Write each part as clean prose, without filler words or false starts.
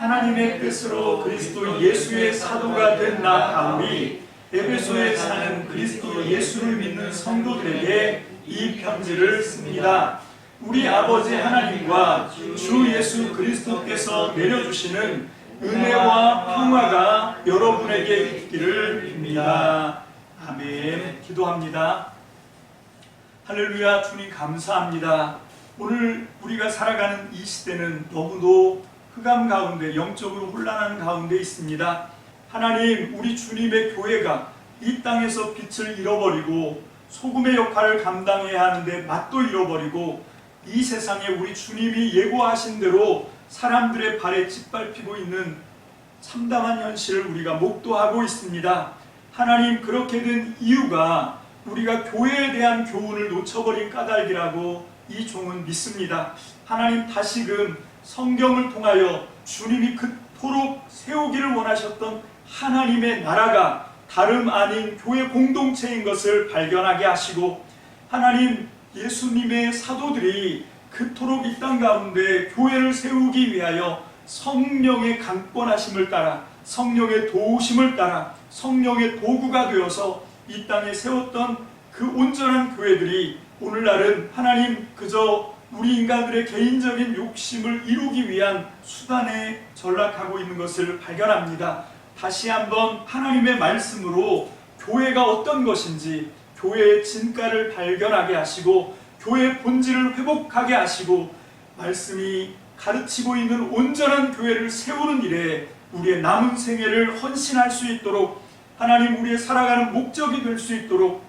하나님의 뜻으로 그리스도 예수의 사도가 된 나 바울이 에베소에 사는 그리스도 예수를 믿는 성도들에게 이 편지를 씁니다. 우리 아버지 하나님과 주 예수 그리스도께서 내려주시는 은혜와 평화가 여러분에게 있기를 빕니다. 아멘. 기도합니다. 할렐루야. 주님 감사합니다. 오늘 우리가 살아가는 이 시대는 너무도 흑암 가운데, 영적으로 혼란한 가운데 있습니다. 하나님, 우리 주님의 교회가 이 땅에서 빛을 잃어버리고 소금의 역할을 감당해야 하는데 맛도 잃어버리고 이 세상에 우리 주님이 예고하신 대로 사람들의 발에 짓밟히고 있는 참담한 현실을 우리가 목도하고 있습니다. 하나님, 그렇게 된 이유가 우리가 교회에 대한 교훈을 놓쳐버린 까닭이라고 이 종은 믿습니다. 하나님, 다시금 성경을 통하여 주님이 그토록 세우기를 원하셨던 하나님의 나라가 다름 아닌 교회 공동체인 것을 발견하게 하시고, 하나님, 예수님의 사도들이 그토록 이 땅 가운데 교회를 세우기 위하여 성령의 강권하심을 따라, 성령의 도우심을 따라 성령의 도구가 되어서 이 땅에 세웠던 그 온전한 교회들이 오늘날은 하나님 그저 우리 인간들의 개인적인 욕심을 이루기 위한 수단에 전락하고 있는 것을 발견합니다. 다시 한번 하나님의 말씀으로 교회가 어떤 것인지, 교회의 진가를 발견하게 하시고 교회의 본질을 회복하게 하시고 말씀이 가르치고 있는 온전한 교회를 세우는 일에 우리의 남은 생애를 헌신할 수 있도록, 하나님, 우리의 살아가는 목적이 될 수 있도록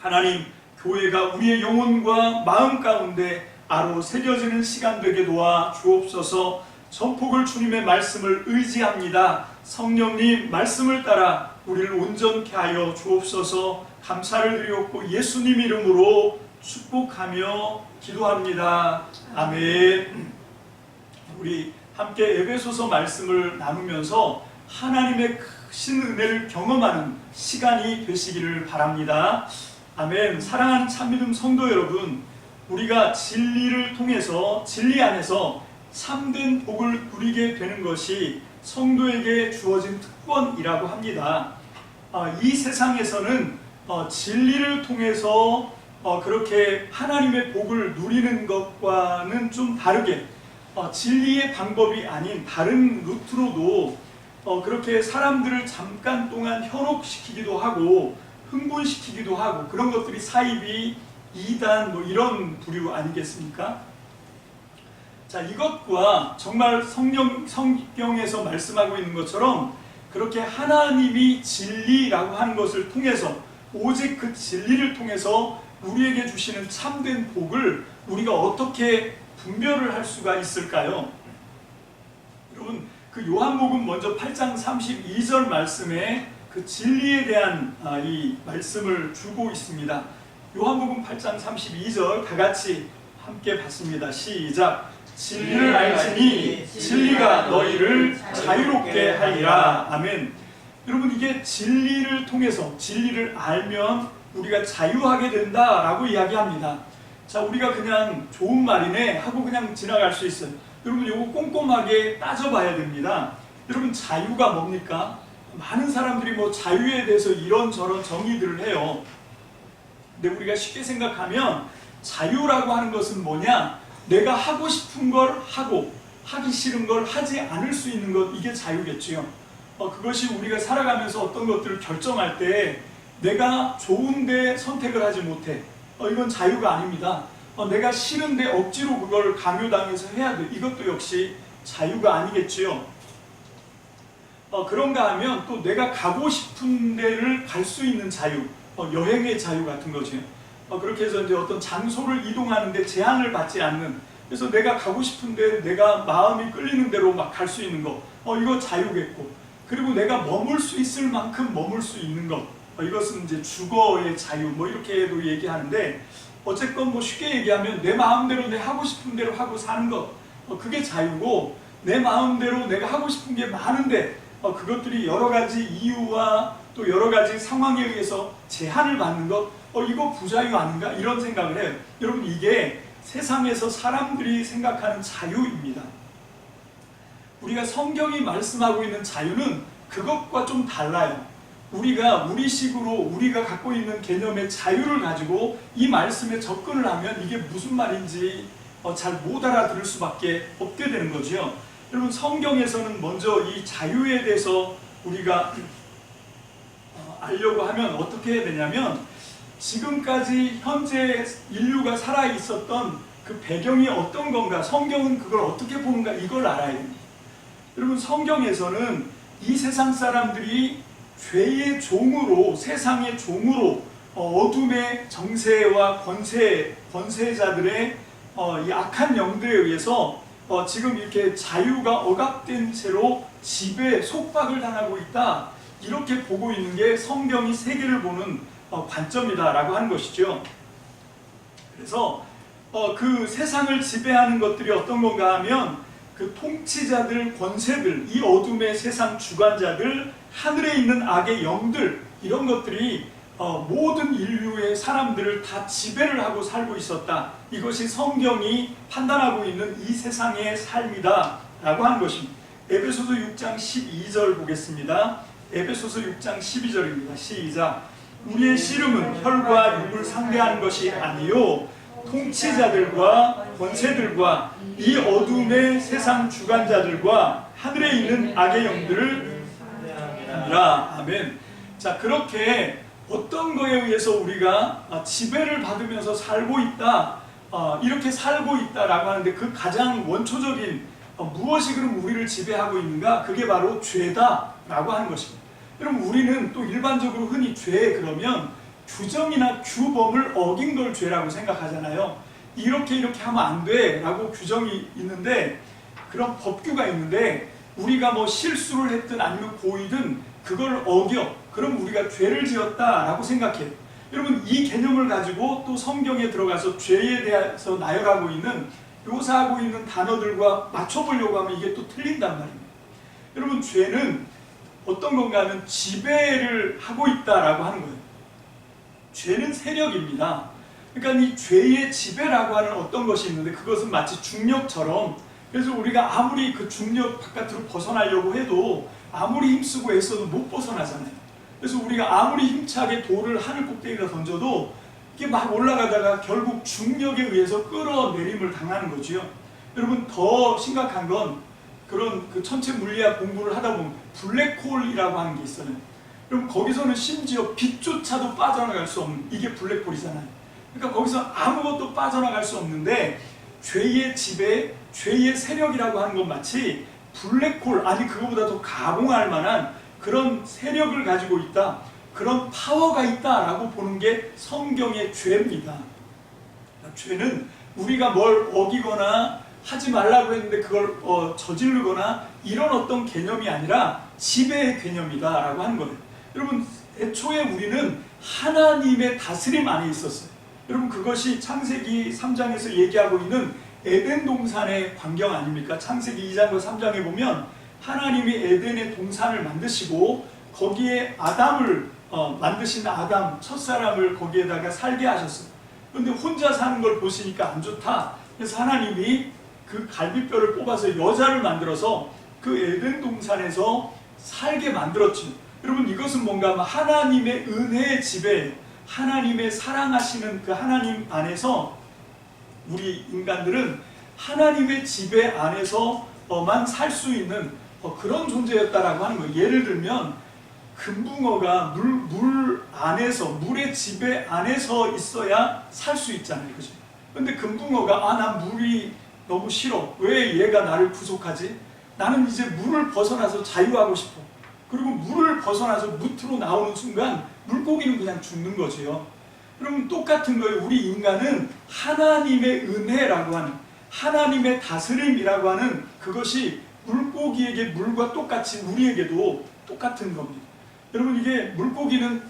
하나님, 교회가 우리의 영혼과 마음 가운데 아로 새겨지는 시간 되게 도와 주옵소서. 전폭을 주님의 말씀을 의지합니다. 성령님 말씀을 따라 우리를 온전케 하여 주옵소서. 감사를 드리옵고 예수님 이름으로 축복하며 기도합니다. 아멘. 우리 함께 에베소서 말씀을 나누면서 하나님의 크신 은혜를 경험하는 시간이 되시기를 바랍니다. 아멘. 사랑하는 참믿음 성도 여러분, 우리가 진리를 통해서, 진리 안에서 참된 복을 누리게 되는 것이 성도에게 주어진 특권이라고 합니다. 이 세상에서는 진리를 통해서 그렇게 하나님의 복을 누리는 것과는 좀 다르게 진리의 방법이 아닌 다른 루트로도 그렇게 사람들을 잠깐 동안 현혹시키기도 하고 흥분시키기도 하고, 그런 것들이 사이비, 이단 이런 부류 아니겠습니까? 자, 이것과 정말 성경에서 말씀하고 있는 것처럼 그렇게 하나님이 진리라고 하는 것을 통해서, 오직 그 진리를 통해서 우리에게 주시는 참된 복을 우리가 어떻게 분별을 할 수가 있을까요? 여러분, 그 요한복음 먼저 8장 32절 말씀에 그 진리에 대한 이 말씀을 주고 있습니다. 요한복음 8장 32절 다 같이 함께 봤습니다. 시작. 진리를 알지니 진리가 너희를 자유롭게 하리라. 아멘. 여러분, 이게 진리를 통해서, 진리를 알면 우리가 자유하게 된다라고 이야기합니다. 자, 우리가 그냥 좋은 말이네 하고 그냥 지나갈 수 있어요. 여러분, 이거 꼼꼼하게 따져봐야 됩니다. 여러분, 자유가 뭡니까? 많은 사람들이 자유에 대해서 이런저런 정의들을 해요. 근데 우리가 쉽게 생각하면 자유라고 하는 것은 뭐냐? 내가 하고 싶은 걸 하고 하기 싫은 걸 하지 않을 수 있는 것, 이게 자유겠지요. 그것이 우리가 살아가면서 어떤 것들을 결정할 때 내가 좋은데 선택을 하지 못해, 이건 자유가 아닙니다. 내가 싫은데 억지로 그걸 강요당해서 해야 돼, 이것도 역시 자유가 아니겠지요. 그런가 하면 또 내가 가고 싶은 데를 갈 수 있는 자유, 여행의 자유 같은 거죠. 그렇게 해서 이제 어떤 장소를 이동하는데 제한을 받지 않는, 그래서 내가 가고 싶은데 내가 마음이 끌리는 대로 막 갈 수 있는 거, 이거 자유겠고, 그리고 내가 머물 수 있을 만큼 머물 수 있는 것, 이것은 이제 주거의 자유, 이렇게도 얘기하는데, 어쨌건 쉽게 얘기하면 내 마음대로 내 하고 싶은 대로 하고 사는 것, 그게 자유고, 내 마음대로 내가 하고 싶은 게 많은데 그것들이 여러 가지 이유와 또 여러 가지 상황에 의해서 제한을 받는 것, 이거 부자유 아닌가? 이런 생각을 해요. 여러분, 이게 세상에서 사람들이 생각하는 자유입니다. 우리가 성경이 말씀하고 있는 자유는 그것과 좀 달라요. 우리가 우리식으로 우리가 갖고 있는 개념의 자유를 가지고 이 말씀에 접근을 하면 이게 무슨 말인지 잘 못 알아들을 수밖에 없게 되는 거죠. 여러분, 성경에서는 먼저 이 자유에 대해서 우리가 알려고 하면 어떻게 해야 되냐면, 지금까지 현재 인류가 살아 있었던 그 배경이 어떤 건가, 성경은 그걸 어떻게 보는가, 이걸 알아야 됩니다. 여러분, 성경에서는 이 세상 사람들이 죄의 종으로, 세상의 종으로 어둠의 정세와 권세자들의 이 악한 영들에 의해서 지금 이렇게 자유가 억압된 채로 지배, 속박을 당하고 있다, 이렇게 보고 있는 게 성경이 세계를 보는 관점이다라고 하는 것이죠. 그래서 그 세상을 지배하는 것들이 어떤 건가 하면, 그 통치자들, 권세들, 이 어둠의 세상 주관자들, 하늘에 있는 악의 영들, 이런 것들이 모든 인류의 사람들을 다 지배를 하고 살고 있었다. 이것이 성경이 판단하고 있는 이 세상의 삶이다 라고 하는 것입니다. 에베소서 6장 12절 보겠습니다. 에베소서 6장 12절입니다. 시작. 우리의 씨름은 혈과 육을 상대하는 것이 아니요 통치자들과 권세들과 이 어둠의 세상 주관자들과 하늘에 있는 악의 영들을 상대하니라. 아멘. 자, 그렇게 어떤 거에 의해서 우리가 지배를 받으면서 살고 있다, 이렇게 살고 있다라고 하는데, 그 가장 원초적인 무엇이 그럼 우리를 지배하고 있는가? 그게 바로 죄다라고 하는 것입니다. 여러분, 우리는 또 일반적으로 흔히 죄 그러면 규정이나 규범을 어긴 걸 죄라고 생각하잖아요. 이렇게 하면 안 돼 라고 규정이 있는데, 그런 법규가 있는데, 우리가 뭐 실수를 했든 아니면 고의든 그걸 어겨, 그럼 우리가 죄를 지었다라고 생각해요. 여러분, 이 개념을 가지고 또 성경에 들어가서 죄에 대해서 나열하고 있는, 묘사하고 있는 단어들과 맞춰보려고 하면 이게 또 틀린단 말입니다. 여러분, 죄는 어떤 건가 하면 지배를 하고 있다라고 하는 거예요. 죄는 세력입니다. 그러니까 이 죄의 지배라고 하는 어떤 것이 있는데, 그것은 마치 중력처럼, 그래서 우리가 아무리 그 중력 바깥으로 벗어나려고 해도 아무리 힘쓰고 애써도 못 벗어나잖아요. 그래서 우리가 아무리 힘차게 돌을 하늘 꼭대기에다 던져도 이게 막 올라가다가 결국 중력에 의해서 끌어내림을 당하는 거지요. 여러분, 더 심각한 건 그런 그 천체 물리학 공부를 하다 보면 블랙홀이라고 하는 게 있어요. 그럼 거기서는 심지어 빛조차도 빠져나갈 수 없는, 이게 블랙홀이잖아요. 그러니까 거기서 아무것도 빠져나갈 수 없는데, 죄의 지배, 죄의 세력이라고 하는 건 마치 블랙홀, 아니 그거보다 더 가공할 만한 그런 세력을 가지고 있다, 그런 파워가 있다라고 보는 게 성경의 죄입니다. 죄는 우리가 뭘 어기거나 하지 말라고 했는데 그걸 저지르거나 이런 어떤 개념이 아니라 지배의 개념이다라고 하는 거예요. 여러분, 애초에 우리는 하나님의 다스림 안에 있었어요. 여러분, 그것이 창세기 3장에서 얘기하고 있는 에덴 동산의 광경 아닙니까? 창세기 2장과 3장에 보면 하나님이 에덴의 동산을 만드시고 거기에 아담을 만드신 아담, 첫사람을 거기에다가 살게 하셨어요. 그런데 혼자 사는 걸 보시니까 안 좋다. 그래서 하나님이 그 갈비뼈를 뽑아서 여자를 만들어서 그 에덴 동산에서 살게 만들었죠. 여러분, 이것은 뭔가 하나님의 은혜의 지배, 하나님의 사랑하시는 그 하나님 안에서 우리 인간들은 하나님의 지배 안에서만 살 수 있는 그런 존재였다라고 하는 거예요. 예를 들면 금붕어가 물 안에서, 물의 지배 안에서 있어야 살 수 있잖아요. 그죠? 근데 금붕어가 난 물이 너무 싫어. 왜 얘가 나를 구속하지? 나는 이제 물을 벗어나서 자유하고 싶어. 그리고 물을 벗어나서 무트로 나오는 순간 물고기는 그냥 죽는 거지요. 그럼 똑같은 거예요. 우리 인간은 하나님의 은혜라고 하는, 하나님의 다스림이라고 하는 그것이 물고기에게 물과 똑같이 우리에게도 똑같은 겁니다. 여러분, 이게 물고기는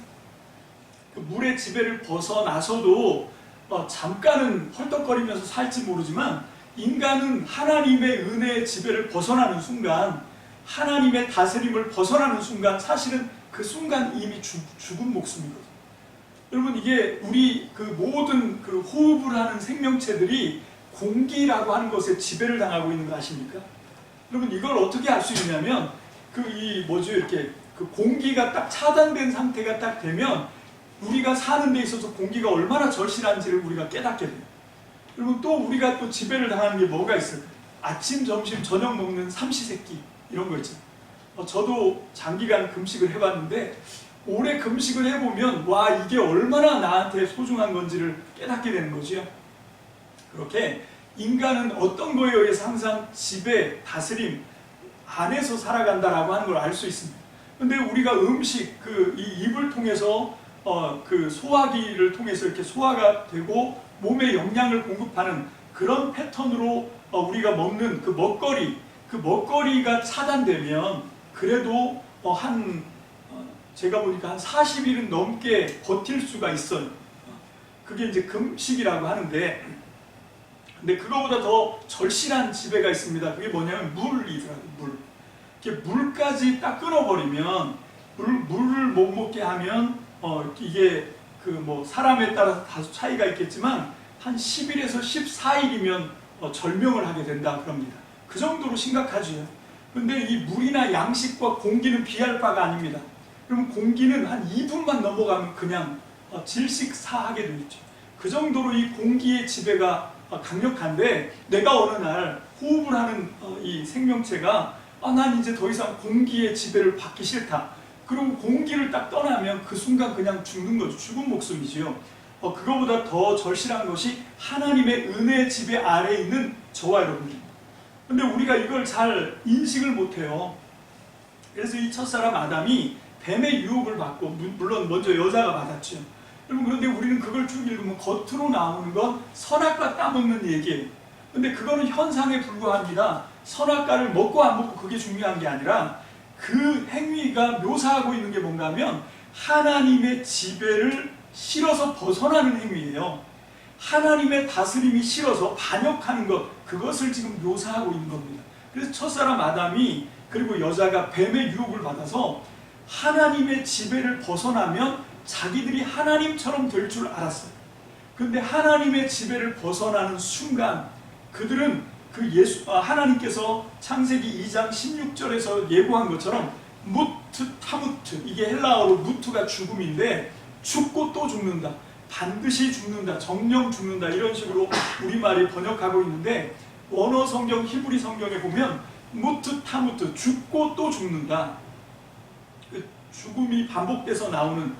그 물의 지배를 벗어나서도 잠깐은 헐떡거리면서 살지 모르지만, 인간은 하나님의 은혜의 지배를 벗어나는 순간, 하나님의 다스림을 벗어나는 순간, 사실은 그 순간 이미 죽은 목숨이거든요. 여러분, 이게 우리 그 모든 그 호흡을 하는 생명체들이 공기라고 하는 것에 지배를 당하고 있는 거 아십니까? 여러분 이걸 어떻게 알 수 있냐면 이렇게 그 공기가 딱 차단된 상태가 딱 되면 우리가 사는 데 있어서 공기가 얼마나 절실한지를 우리가 깨닫게 돼요. 그리고 또 우리가 또 지배를 당하는 게 뭐가 있을까요? 아침, 점심, 저녁 먹는 삼시세끼 이런 거 있죠. 저도 장기간 금식을 해봤는데 오래 금식을 해보면 와 이게 얼마나 나한테 소중한 건지를 깨닫게 되는 거죠. 그렇게 인간은 어떤 거에 의해서 항상 지배, 다스림 안에서 살아간다라고 하는 걸 알 수 있습니다. 근데 우리가 음식, 이 입을 통해서 그 소화기를 통해서 이렇게 소화가 되고 몸에 영양을 공급하는 그런 패턴으로 우리가 먹는 그 먹거리가 차단되면 그래도 제가 보니까 한 40일은 넘게 버틸 수가 있어요. 그게 이제 금식이라고 하는데, 근데 그거보다 더 절실한 지배가 있습니다. 그게 뭐냐면 물이더라고요. 물까지 딱 끊어버리면, 물을 못 먹게 하면 이게 사람에 따라서 다소 차이가 있겠지만 한 10일에서 14일이면 절명을 하게 된다 그럽니다. 그 정도로 심각하지요. 근데 이 물이나 양식과 공기는 비할 바가 아닙니다. 그럼 공기는 한 2분만 넘어가면 그냥 질식사하게 되어 있죠. 그 정도로 이 공기의 지배가 강력한데, 내가 어느 날 호흡을 하는 이 생명체가 난 이제 더 이상 공기의 지배를 받기 싫다. 그리고 공기를 딱 떠나면 그 순간 그냥 죽는 거죠. 죽은 목숨이지요. 그거보다 더 절실한 것이 하나님의 은혜의 지배 아래에 있는 저와 여러분입니다. 근데 우리가 이걸 잘 인식을 못해요. 그래서 이 첫사람 아담이 뱀의 유혹을 받고, 물론 먼저 여자가 받았죠. 여러분, 그런데 우리는 그걸 쭉 읽으면 겉으로 나오는 건 선악과 따먹는 얘기예요. 근데 그거는 현상에 불과합니다. 선악과를 먹고 안 먹고 그게 중요한 게 아니라 그 행위가 묘사하고 있는 게 뭔가 하면 하나님의 지배를 싫어서 벗어나는 행위예요. 하나님의 다스림이 싫어서 반역하는 것, 그것을 지금 묘사하고 있는 겁니다. 그래서 첫사람 아담이 그리고 여자가 뱀의 유혹을 받아서 하나님의 지배를 벗어나면 자기들이 하나님처럼 될 줄 알았어요. 그런데 하나님의 지배를 벗어나는 순간 그들은 하나님께서 창세기 2장 16절에서 예고한 것처럼 무트 타무트, 이게 헬라어로 무트가 죽음인데 죽고 또 죽는다, 반드시 죽는다, 정령 죽는다, 이런 식으로 우리말이 번역하고 있는데, 원어 성경 히브리 성경에 보면 무트 타무트, 죽고 또 죽는다, 죽음이 반복돼서 나오는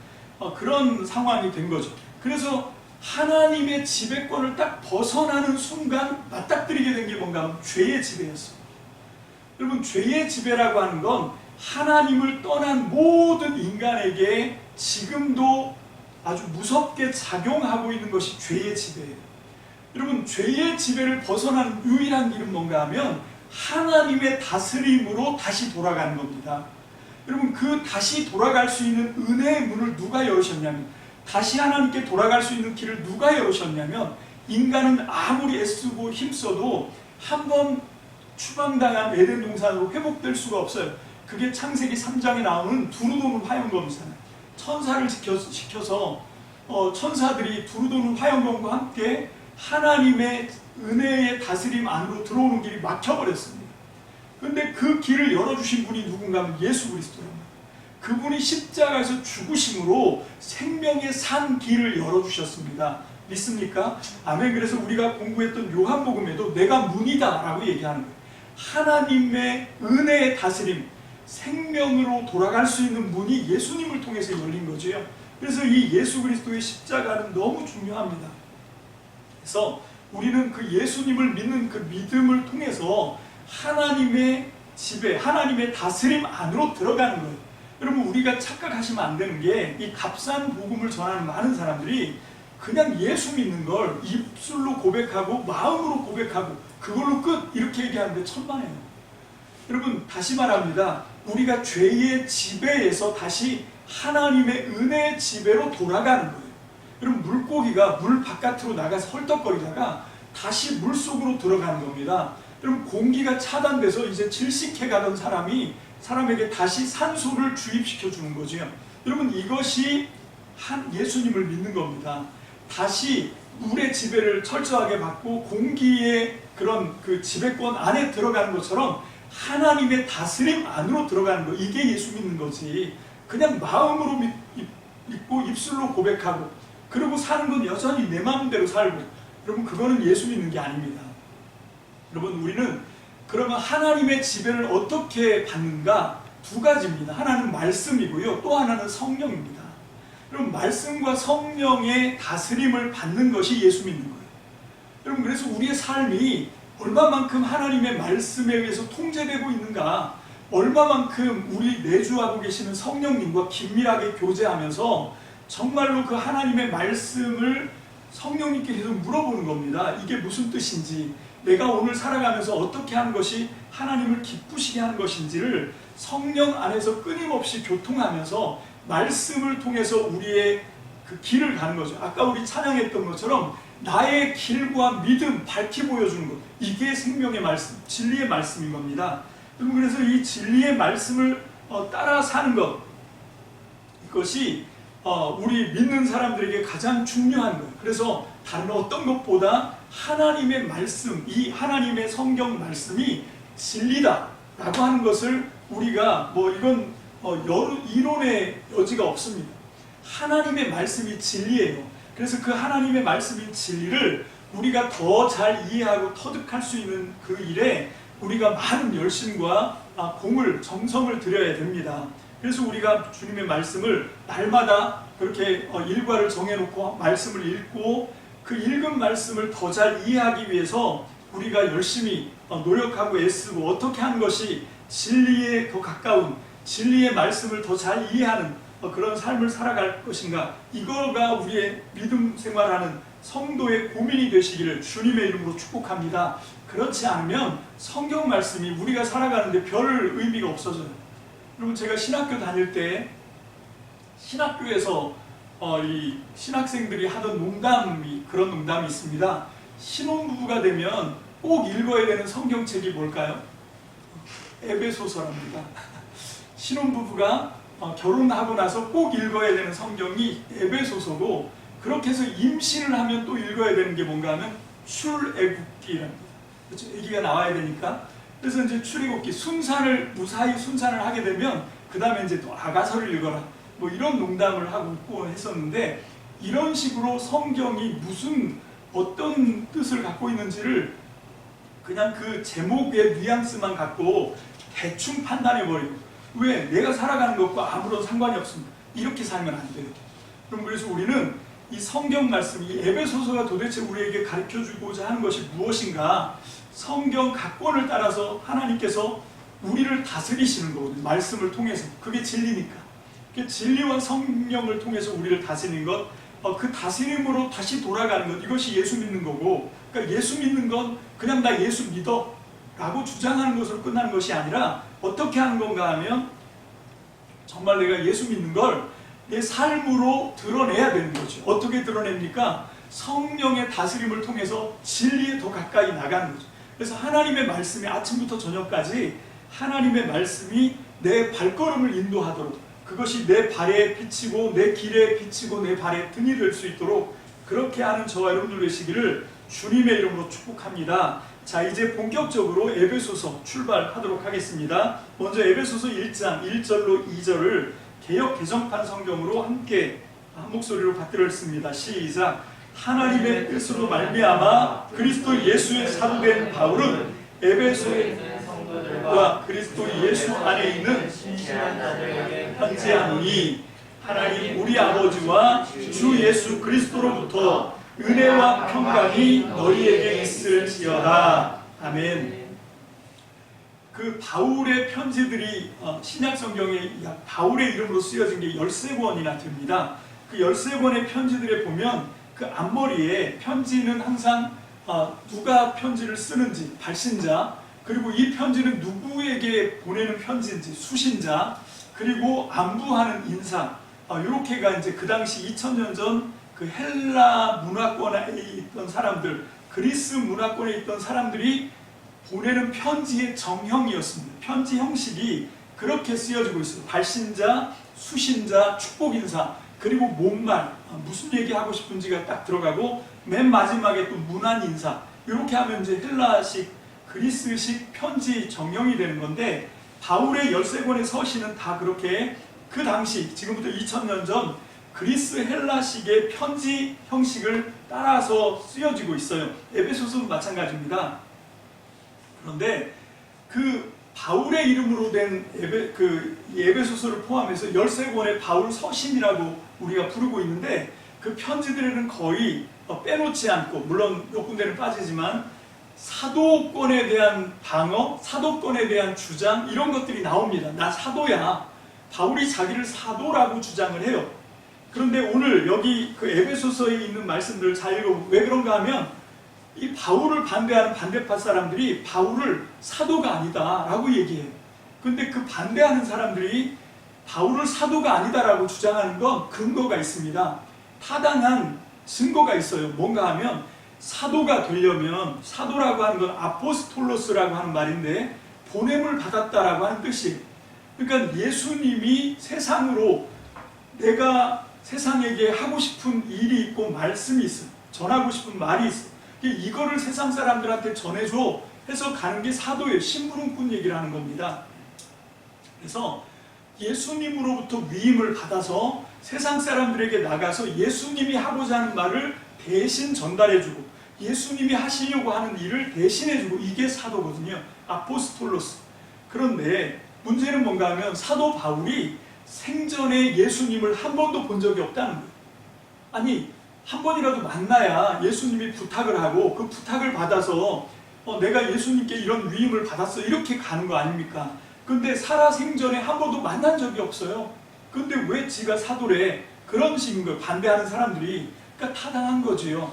그런 상황이 된 거죠. 그래서 하나님의 지배권을 딱 벗어나는 순간 맞닥뜨리게 된 게 뭔가 하면 죄의 지배였어요. 여러분, 죄의 지배라고 하는 건 하나님을 떠난 모든 인간에게 지금도 아주 무섭게 작용하고 있는 것이 죄의 지배예요. 여러분, 죄의 지배를 벗어나는 유일한 길은 뭔가 하면 하나님의 다스림으로 다시 돌아가는 겁니다. 여러분, 그 다시 돌아갈 수 있는 은혜의 문을 누가 열으셨냐면, 다시 하나님께 돌아갈 수 있는 길을 누가 열으셨냐면, 인간은 아무리 애쓰고 힘써도 한번 추방당한 에덴 동산으로 회복될 수가 없어요. 그게 창세기 3장에 나오는 두루 도는 화영검이잖아요. 천사를 시켜서 천사들이 두루 도는 화영검과 함께 하나님의 은혜의 다스림 안으로 들어오는 길이 막혀버렸습니다. 그런데 그 길을 열어주신 분이 누군가 하면 예수 그리스도입니다. 그분이 십자가에서 죽으심으로 생명의 산 길을 열어주셨습니다. 믿습니까? 아멘. 그래서 우리가 공부했던 요한복음에도 내가 문이다 라고 얘기하는 거예요. 하나님의 은혜의 다스림, 생명으로 돌아갈 수 있는 문이 예수님을 통해서 열린 거죠. 그래서 이 예수 그리스도의 십자가는 너무 중요합니다. 그래서 우리는 그 예수님을 믿는 그 믿음을 통해서 하나님의 지배, 하나님의 다스림 안으로 들어가는 거예요. 여러분, 우리가 착각하시면 안 되는 게, 이 값싼 복음을 전하는 많은 사람들이 그냥 예수 믿는 걸 입술로 고백하고 마음으로 고백하고 그걸로 끝, 이렇게 얘기하는데 천만에요. 여러분, 다시 말합니다. 우리가 죄의 지배에서 다시 하나님의 은혜의 지배로 돌아가는 거예요. 여러분, 물고기가 물 바깥으로 나가서 헐떡거리다가 다시 물 속으로 들어가는 겁니다. 여러분, 공기가 차단돼서 이제 질식해 가던 사람에게 다시 산소를 주입시켜 주는 거죠. 여러분, 이것이 예수님을 믿는 겁니다. 다시 물의 지배를 철저하게 받고 공기의 그런 그 지배권 안에 들어가는 것처럼 하나님의 다스림 안으로 들어가는 거, 이게 예수 믿는 거지. 그냥 마음으로 믿고 입술로 고백하고 그리고 사는 건 여전히 내 마음대로 살고, 여러분 그거는 예수 믿는 게 아닙니다. 여러분 우리는 그러면 하나님의 지배를 어떻게 받는가? 두 가지입니다. 하나는 말씀이고요, 또 하나는 성령입니다. 여러분 말씀과 성령의 다스림을 받는 것이 예수 믿는 거예요. 여러분 그래서 우리의 삶이 얼마만큼 하나님의 말씀에 의해서 통제되고 있는가, 얼마만큼 우리 내주하고 계시는 성령님과 긴밀하게 교제하면서 정말로 그 하나님의 말씀을 성령님께 계속 물어보는 겁니다. 이게 무슨 뜻인지, 내가 오늘 살아가면서 어떻게 하는 것이 하나님을 기쁘시게 하는 것인지를 성령 안에서 끊임없이 교통하면서 말씀을 통해서 우리의 그 길을 가는 거죠. 아까 우리 찬양했던 것처럼 나의 길과 믿음 밝히 보여주는 것, 이게 생명의 말씀, 진리의 말씀인 겁니다. 그래서 이 진리의 말씀을 따라 사는 것, 이것이 우리 믿는 사람들에게 가장 중요한 거예요. 그래서 다른 어떤 것보다 하나님의 말씀, 이 하나님의 성경 말씀이 진리다라고 하는 것을 우리가 이건 이론의 여지가 없습니다. 하나님의 말씀이 진리예요. 그래서 그 하나님의 말씀인 진리를 우리가 더 잘 이해하고 터득할 수 있는 그 일에 우리가 많은 열심과 공을, 정성을 들여야 됩니다. 그래서 우리가 주님의 말씀을 날마다 그렇게 일과를 정해놓고 말씀을 읽고 그 읽은 말씀을 더 잘 이해하기 위해서 우리가 열심히 노력하고 애쓰고 어떻게 하는 것이 진리에 더 가까운, 진리의 말씀을 더 잘 이해하는 그런 삶을 살아갈 것인가, 이거가 우리의 믿음 생활하는 성도의 고민이 되시기를 주님의 이름으로 축복합니다. 그렇지 않으면 성경 말씀이 우리가 살아가는데 별 의미가 없어져요. 여러분 제가 신학교 다닐 때 신학교에서 이 신학생들이 하던 그런 농담이 있습니다. 신혼부부가 되면 꼭 읽어야 되는 성경책이 뭘까요? 에베소서랍니다. 신혼부부가 결혼하고 나서 꼭 읽어야 되는 성경이 에베소서고, 그렇게 해서 임신을 하면 또 읽어야 되는 게 뭔가 하면 출애굽기랍니다. 그렇죠? 아기가 나와야 되니까. 그래서 이제 출애굽기 무사히 순산을 하게 되면 그 다음에 이제 또 아가서를 읽어라, 이런 농담을 하고 있고 했었는데, 이런 식으로 성경이 어떤 뜻을 갖고 있는지를 그냥 그 제목의 뉘앙스만 갖고 대충 판단해버리고, 왜? 내가 살아가는 것과 아무런 상관이 없습니다. 이렇게 살면 안 돼요. 그래서 우리는 이 성경 말씀, 이 에베소서가 도대체 우리에게 가르쳐주고자 하는 것이 무엇인가? 성경 각권을 따라서 하나님께서 우리를 다스리시는 거거든요. 말씀을 통해서. 그게 진리니까. 진리와 성령을 통해서 우리를 다스리는 것, 그 다스림으로 다시 돌아가는 것, 이것이 예수 믿는 거고, 그러니까 예수 믿는 건 그냥 나 예수 믿어 라고 주장하는 것으로 끝나는 것이 아니라 어떻게 하는 건가 하면 정말 내가 예수 믿는 걸 내 삶으로 드러내야 되는 거죠. 어떻게 드러냅니까? 성령의 다스림을 통해서 진리에 더 가까이 나가는 거죠. 그래서 하나님의 말씀이 아침부터 저녁까지 하나님의 말씀이 내 발걸음을 인도하도록, 그것이 내 발에 비치고 내 길에 비치고 내 발에 등이 될 수 있도록 그렇게 하는 저와 여러분들 되시기를 주님의 이름으로 축복합니다. 자, 이제 본격적으로 에베소서 출발하도록 하겠습니다. 먼저 에베소서 1장 1절로 2절을 개역 개정판 성경으로 함께 한 목소리로 받들었습니다. 시작. 하나님의 뜻으로 말미암아 그리스도 예수의 사도된 바울은 에베소의 성도들과 그리스도 예수 안에 있는 신실한 자들에게 편지하노니, 하나님 우리 아버지와 주 예수 그리스도로부터 은혜와 평강이 너희에게 있을지어다. 아멘. 그 바울의 편지들이 신약 성경에 바울의 이름으로 쓰여진 게 13권이나 됩니다. 그 13권의 편지들에 보면 그 앞머리에 편지는 항상 누가 편지를 쓰는지, 발신자, 그리고 이 편지는 누구에게 보내는 편지인지, 수신자, 그리고 안부하는 인사, 이렇게가 이제 그 당시 2000년 전 그 헬라 문화권에 있던 사람들, 그리스 문화권에 있던 사람들이 보내는 편지의 정형이었습니다. 편지 형식이 그렇게 쓰여지고 있어요. 발신자, 수신자, 축복 인사, 그리고 못말, 무슨 얘기하고 싶은지가 딱 들어가고, 맨 마지막에 또 문안 인사, 이렇게 하면 이제 헬라식 그리스식 편지 정형이 되는 건데, 바울의 13권의 서신은 다 그렇게 그 당시 지금부터 2000년 전 그리스 헬라식의 편지 형식을 따라서 쓰여지고 있어요. 에베소서도 마찬가지입니다. 그런데 그 바울의 이름으로 된 에베소서를 포함해서 13권의 바울 서신이라고 우리가 부르고 있는데, 그 편지들에는 거의 빼놓지 않고, 물론 몇 군데는 빠지지만 사도권에 대한 방어, 사도권에 대한 주장, 이런 것들이 나옵니다. 나 사도야. 바울이 자기를 사도라고 주장을 해요. 그런데 오늘 여기 그 에베소서에 있는 말씀들을 잘 읽어보면 왜 그런가 하면, 이 바울을 반대하는 반대파 사람들이 바울을 사도가 아니다 라고 얘기해요. 근데 그 반대하는 사람들이 바울을 사도가 아니다라고 주장하는 건 근거가 있습니다. 타당한 증거가 있어요. 뭔가 하면, 사도가 되려면, 사도라고 하는 건 아포스톨로스라고 하는 말인데 보냄을 받았다라고 하는 뜻이에요. 그러니까 예수님이 세상으로, 내가 세상에게 하고 싶은 일이 있고 말씀이 있어, 전하고 싶은 말이 있어, 이거를 세상 사람들한테 전해줘 해서 가는 게 사도예요. 심부름꾼 얘기를 하는 겁니다. 그래서 예수님으로부터 위임을 받아서 세상 사람들에게 나가서 예수님이 하고자 하는 말을 대신 전달해주고, 예수님이 하시려고 하는 일을 대신해주고, 이게 사도거든요. 아포스톨로스. 그런데 문제는 뭔가 하면, 사도 바울이 생전에 예수님을 한 번도 본 적이 없다는 거예요. 아니, 한 번이라도 만나야 예수님이 부탁을 하고, 그 부탁을 받아서 내가 예수님께 이런 위임을 받았어, 이렇게 가는 거 아닙니까? 근데 살아생전에 한 번도 만난 적이 없어요. 근데 왜 지가 사도래? 그런 식인 거예요. 반대하는 사람들이. 그러니까 타당한 거지요.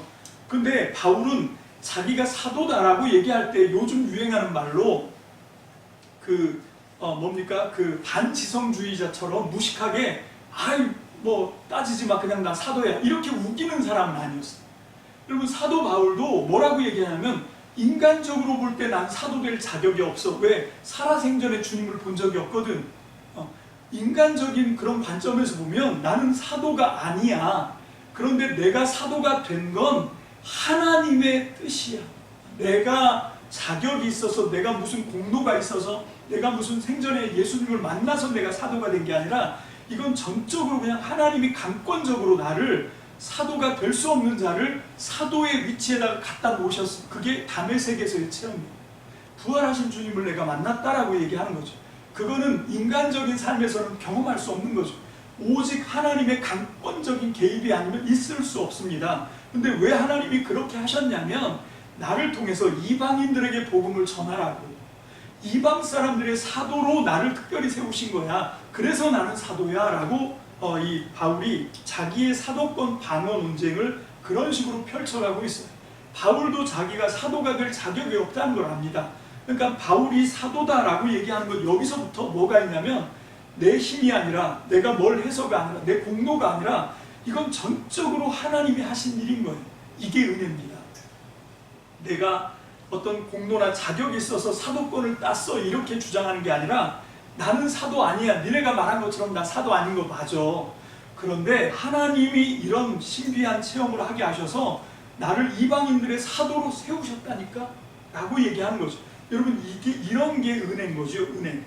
근데 바울은 자기가 사도다라고 얘기할 때 요즘 유행하는 말로 그 반지성주의자처럼 무식하게, 아이 뭐 따지지 마, 그냥 나 사도야, 이렇게 우기는 사람은 아니었어요. 여러분, 사도 바울도 뭐라고 얘기하냐면, 인간적으로 볼 때 난 사도 될 자격이 없어. 왜? 살아생전에 주님을 본 적이 없거든. 인간적인 그런 관점에서 보면 나는 사도가 아니야. 그런데 내가 사도가 된 건 하나님의 뜻이야. 내가 자격이 있어서, 내가 무슨 공로가 있어서, 내가 무슨 생전에 예수님을 만나서 내가 사도가 된 게 아니라, 이건 전적으로 그냥 하나님이 강권적으로 나를, 사도가 될 수 없는 자를 사도의 위치에다가 갖다 놓으셨어. 그게 다메섹에서의 체험이에요. 부활하신 주님을 내가 만났다라고 얘기하는 거죠. 그거는 인간적인 삶에서는 경험할 수 없는 거죠. 오직 하나님의 강권적인 개입이 아니면 있을 수 없습니다. 근데 왜 하나님이 그렇게 하셨냐면, 나를 통해서 이방인들에게 복음을 전하라고, 이방 사람들의 사도로 나를 특별히 세우신 거야. 그래서 나는 사도야 라고 이 바울이 자기의 사도권 방어 논쟁을 그런 식으로 펼쳐가고 있어요. 바울도 자기가 사도가 될 자격이 없다는 걸 압니다. 그러니까 바울이 사도다라고 얘기하는 건 여기서부터 뭐가 있냐면, 내 힘이 아니라, 내가 뭘 해서가 아니라, 내 공로가 아니라, 이건 전적으로 하나님이 하신 일인 거예요. 이게 은혜입니다. 내가 어떤 공로나 자격이 있어서 사도권을 땄어, 이렇게 주장하는 게 아니라, 나는 사도 아니야, 니네가 말한 것처럼 나 사도 아닌 거 맞아. 그런데 하나님이 이런 신비한 체험을 하게 하셔서 나를 이방인들의 사도로 세우셨다니까 라고 얘기하는 거죠. 여러분, 이런 게 은혜인 거죠. 은혜.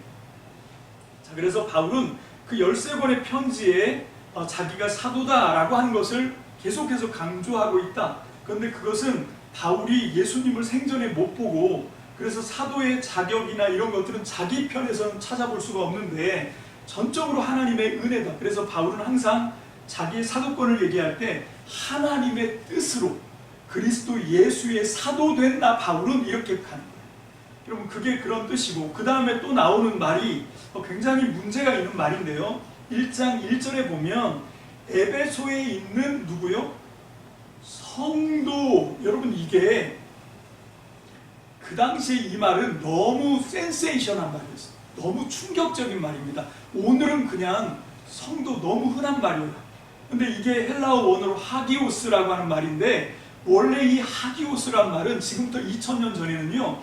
자, 그래서 바울은 그 13권의 편지에 자기가 사도다라고 하는 것을 계속해서 강조하고 있다. 그런데 그것은 바울이 예수님을 생전에 못 보고, 그래서 사도의 자격이나 이런 것들은 자기 편에서는 찾아볼 수가 없는데 전적으로 하나님의 은혜다. 그래서 바울은 항상 자기의 사도권을 얘기할 때 하나님의 뜻으로 그리스도 예수의 사도된 나 바울은 이렇게 가는 거예요. 여러분, 그게 그런 뜻이고, 그 다음에 또 나오는 말이 굉장히 문제가 있는 말인데요. 1장 1절에 보면 에베소에 있는 누구요? 성도. 여러분, 이게 그 당시에 이 말은 너무 센세이션한 말이었어요. 너무 충격적인 말입니다. 오늘은 그냥 성도, 너무 흔한 말이에요. 근데 이게 헬라어 원어로 하기오스라고 하는 말인데, 원래 이 하기오스란 말은 지금부터 2000년 전에는요,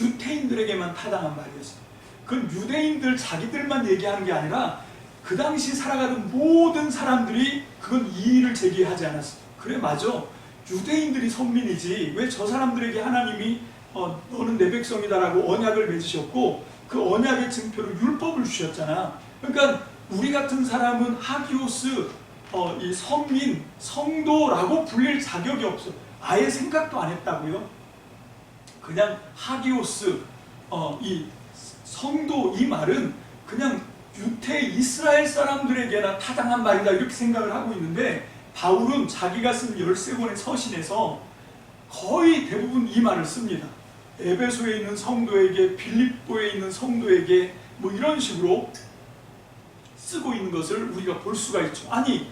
유태인들에게만 타당한 말이었어요. 그건 유대인들 자기들만 얘기하는 게 아니라 그 당시 살아가던 모든 사람들이 그건 이의를 제기하지 않았어요. 그래, 맞아, 유대인들이 선민이지 왜 저 사람들에게 하나님이 너는 내 백성이다라고 언약을 맺으셨고 그 언약의 증표로 율법을 주셨잖아. 그러니까 우리 같은 사람은 하기오스, 이 선민, 성도라고 불릴 자격이 없어. 아예 생각도 안 했다고요. 그냥 하기오스, 이 성도, 이 말은 그냥 유태 이스라엘 사람들에게나 타당한 말이다 이렇게 생각을 하고 있는데, 바울은 자기가 쓴 13권의 서신에서 거의 대부분 이 말을 씁니다. 에베소에 있는 성도에게, 빌립보에 있는 성도에게 뭐 이런 식으로 쓰고 있는 것을 우리가 볼 수가 있죠. 아니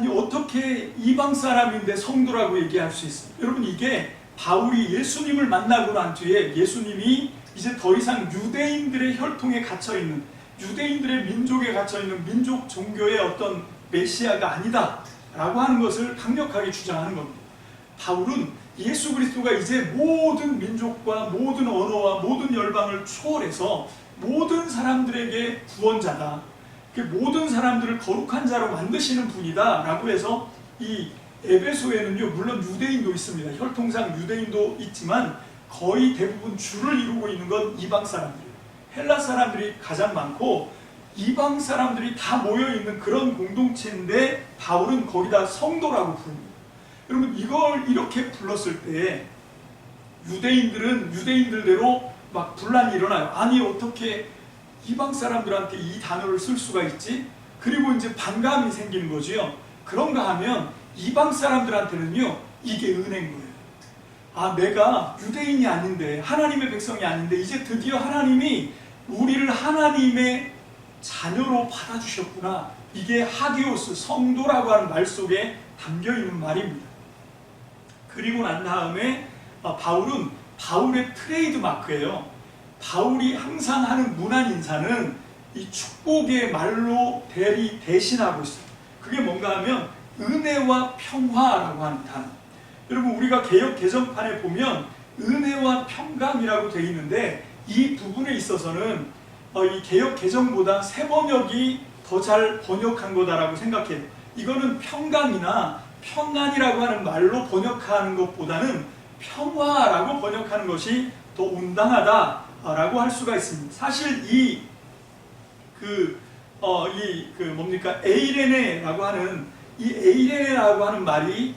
어떻게 이방 사람인데 성도라고 얘기할 수 있어요? 여러분, 이게 바울이 예수님을 만나고 난 뒤에 예수님이 이제 더 이상 유대인들의 혈통에 갇혀있는, 유대인들의 민족에 갇혀있는 민족 종교의 어떤 메시아가 아니다 라고 하는 것을 강력하게 주장하는 겁니다. 바울은 예수 그리스도가 이제 모든 민족과 모든 언어와 모든 열방을 초월해서 모든 사람들에게 구원자다, 모든 사람들을 거룩한 자로 만드시는 분이다 라고 해서, 이 에베소에는요 물론 유대인도 있습니다. 혈통상 유대인도 있지만 거의 대부분 주를 이루고 있는 건 이방 사람들이에요. 헬라 사람들이 가장 많고 이방 사람들이 다 모여있는 그런 공동체인데 바울은 거기다 성도라고 부릅니다. 여러분, 이걸 이렇게 불렀을 때 유대인들은 유대인들대로 막 분란이 일어나요. 아니 어떻게 이방 사람들한테 이 단어를 쓸 수가 있지? 그리고 이제 반감이 생기는 거죠. 그런가 하면 이방 사람들한테는요 이게 은혜인 거예요. 아, 내가 유대인이 아닌데, 하나님의 백성이 아닌데 이제 드디어 하나님이 우리를 하나님의 자녀로 받아주셨구나. 이게 하기오스, 성도라고 하는 말 속에 담겨있는 말입니다. 그리고 난 다음에 바울은 바울의 트레이드 마크예요. 바울이 항상 하는 문안 인사는 이 축복의 말로 대신하고 있어요. 그게 뭔가 하면 은혜와 평화라고 하는 단어. 여러분, 우리가 개역 개정판에 보면 은혜와 평강이라고 되어 있는데 이 부분에 있어서는 이 개역 개정보다 새 번역이 더 잘 번역한 거다라고 생각해요. 이거는 평강이나 평안이라고 하는 말로 번역하는 것보다는 평화라고 번역하는 것이 더 온당하다라고 할 수가 있습니다. 사실 에이레네라고 하는 이 에이레네라고 하는 말이